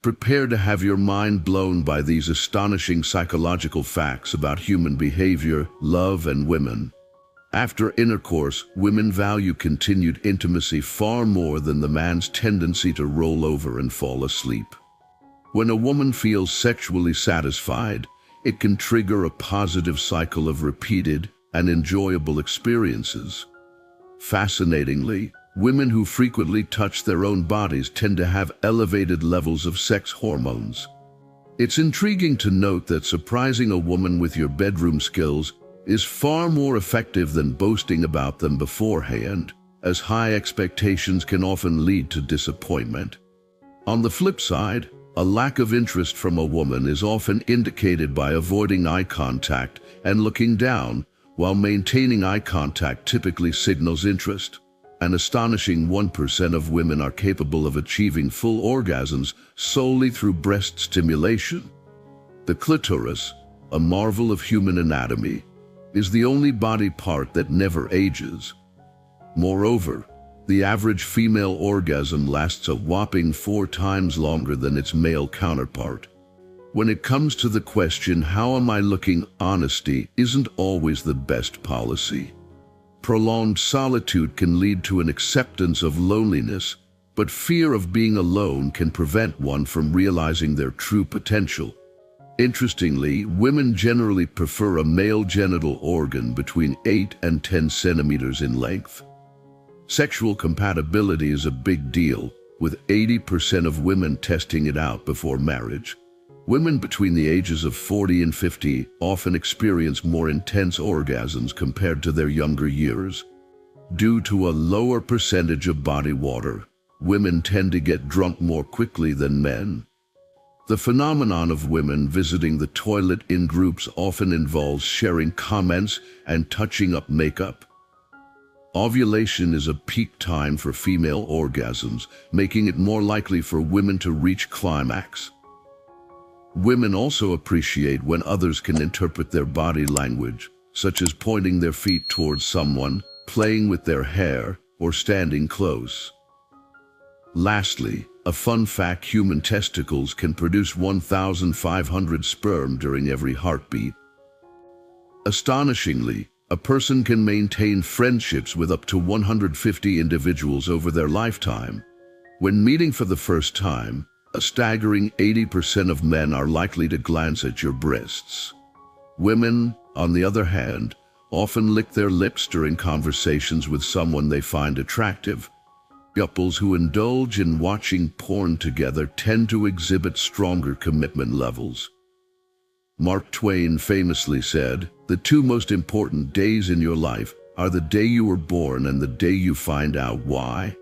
Prepare to have your mind blown by these astonishing psychological facts about human behavior, love, and women. After intercourse, women value continued intimacy far more than the man's tendency to roll over and fall asleep. When a woman feels sexually satisfied, it can trigger a positive cycle of repeated and enjoyable experiences. Fascinatingly, women who frequently touch their own bodies tend to have elevated levels of sex hormones. It's intriguing to note that surprising a woman with your bedroom skills is far more effective than boasting about them beforehand, as high expectations can often lead to disappointment. On the flip side, a lack of interest from a woman is often indicated by avoiding eye contact and looking down, while maintaining eye contact typically signals interest. An astonishing 1% of women are capable of achieving full orgasms solely through breast stimulation. The clitoris, a marvel of human anatomy, is the only body part that never ages. Moreover, the average female orgasm lasts a whopping 4 times longer than its male counterpart. When it comes to the question, how am I looking, honesty isn't always the best policy. Prolonged solitude can lead to an acceptance of loneliness, but fear of being alone can prevent one from realizing their true potential. Interestingly, women generally prefer a male genital organ between 8 and 10 centimeters in length. Sexual compatibility is a big deal, with 80% of women testing it out before marriage. Women between the ages of 40 and 50 often experience more intense orgasms compared to their younger years. Due to a lower percentage of body water, women tend to get drunk more quickly than men. The phenomenon of women visiting the toilet in groups often involves sharing comments and touching up makeup. Ovulation is a peak time for female orgasms, making it more likely for women to reach climax. Women also appreciate when others can interpret their body language, such as pointing their feet towards someone, playing with their hair, or standing close. Lastly, a fun fact: human testicles can produce 1,500 sperm during every heartbeat. Astonishingly, a person can maintain friendships with up to 150 individuals over their lifetime. When meeting for the first time, a staggering 80% of men are likely to glance at your breasts. Women, on the other hand, often lick their lips during conversations with someone they find attractive. Couples who indulge in watching porn together tend to exhibit stronger commitment levels. Mark Twain famously said, "The 2 most important days in your life are the day you were born and the day you find out why."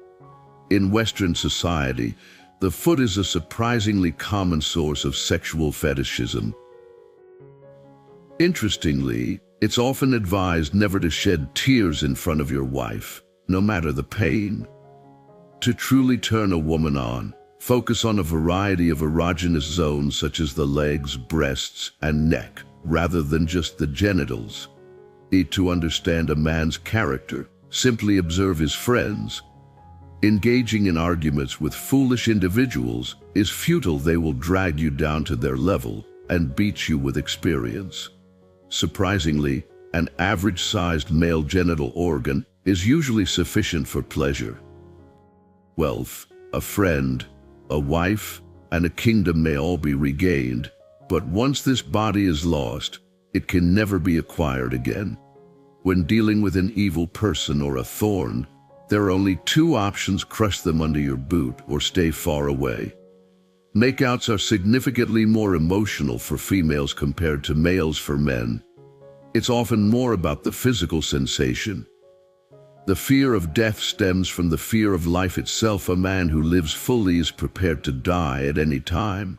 In Western society, the foot is a surprisingly common source of sexual fetishism. Interestingly, it's often advised never to shed tears in front of your wife, no matter the pain. To truly turn a woman on, focus on a variety of erogenous zones such as the legs, breasts, and neck, rather than just the genitals. To understand a man's character, simply observe his friends. Engaging in arguments with foolish individuals is futile. They will drag you down to their level and beat you with experience. Surprisingly, an average-sized male genital organ is usually sufficient for pleasure. Wealth, a friend, a wife, and a kingdom may all be regained, but once this body is lost, it can never be acquired again. When dealing with an evil person or a thorn, there are only 2 options: crush them under your boot or stay far away. Makeouts are significantly more emotional for females compared to males for men. It's often more about the physical sensation. The fear of death stems from the fear of life itself. A man who lives fully is prepared to die at any time.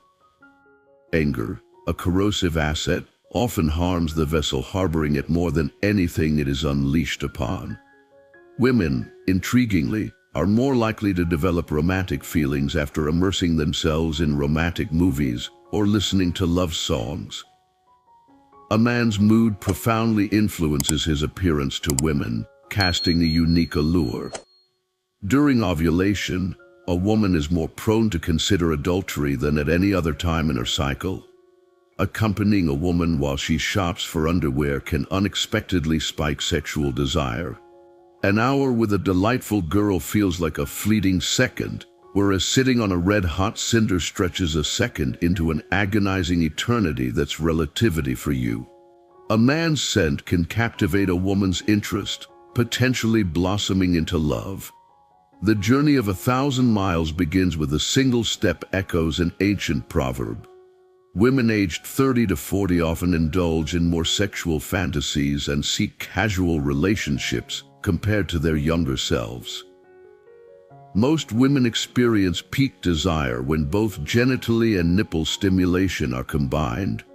Anger, a corrosive asset, often harms the vessel harboring it more than anything it is unleashed upon. Women, intriguingly, are more likely to develop romantic feelings after immersing themselves in romantic movies or listening to love songs. A man's mood profoundly influences his appearance to women, casting a unique allure. During ovulation, a woman is more prone to consider adultery than at any other time in her cycle. Accompanying a woman while she shops for underwear can unexpectedly spike sexual desire. An hour with a delightful girl feels like a fleeting second, whereas sitting on a red-hot cinder stretches a second into an agonizing eternity that's relativity for you. A man's scent can captivate a woman's interest, potentially blossoming into love. The journey of 1,000 miles begins with a single step, echoes an ancient proverb. Women aged 30 to 40 often indulge in more sexual fantasies and seek casual relationships compared to their younger selves. Most women experience peak desire when both genitally and nipple stimulation are combined.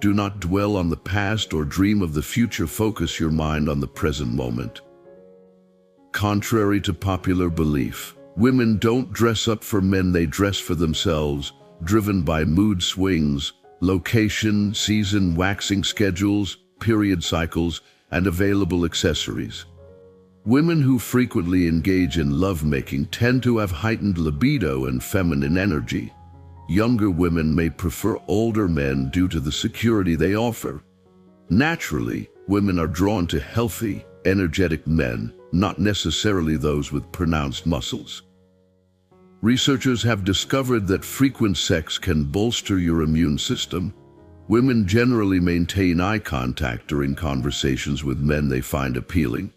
Do not dwell on the past or dream of the future. Focus your mind on the present moment. Contrary to popular belief, women don't dress up for men, they dress for themselves, driven by mood swings, location, season, waxing schedules, period cycles, and available accessories. Women who frequently engage in lovemaking tend to have heightened libido and feminine energy. Younger women may prefer older men due to the security they offer. Naturally, women are drawn to healthy, energetic men, not necessarily those with pronounced muscles. Researchers have discovered that frequent sex can bolster your immune system. Women generally maintain eye contact during conversations with men they find appealing.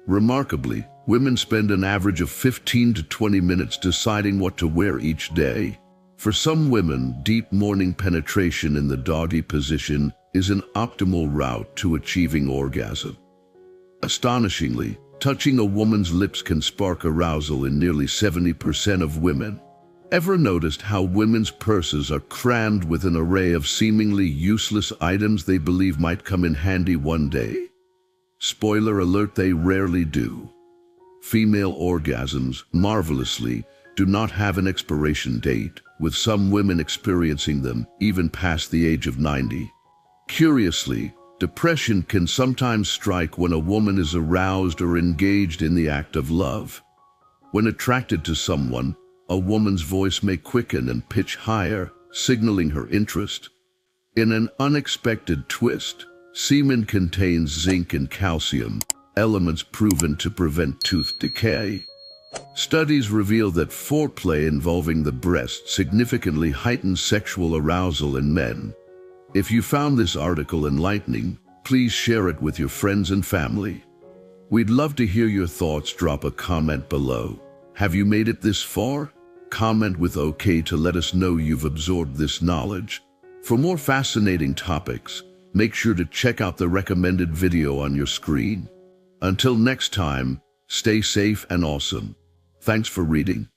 Remarkably, women spend an average of 15 to 20 minutes deciding what to wear each day. For some women, deep morning penetration in the doggy position is an optimal route to achieving orgasm. Astonishingly, touching a woman's lips can spark arousal in nearly 70% of women. Ever noticed how women's purses are crammed with an array of seemingly useless items they believe might come in handy one day? Spoiler alert, they rarely do. Female orgasms, marvelously, do not have an expiration date, with some women experiencing them even past the age of 90. Curiously, depression can sometimes strike when a woman is aroused or engaged in the act of love. When attracted to someone, a woman's voice may quicken and pitch higher, signaling her interest. In an unexpected twist, semen contains zinc and calcium, elements proven to prevent tooth decay. Studies reveal that foreplay involving the breast significantly heightens sexual arousal in men. If you found this article enlightening, please share it with your friends and family. We'd love to hear your thoughts. Drop a comment below. Have you made it this far? Comment with OK to let us know you've absorbed this knowledge. For more fascinating topics, make sure to check out the recommended video on your screen. Until next time, stay safe and awesome. Thanks for reading.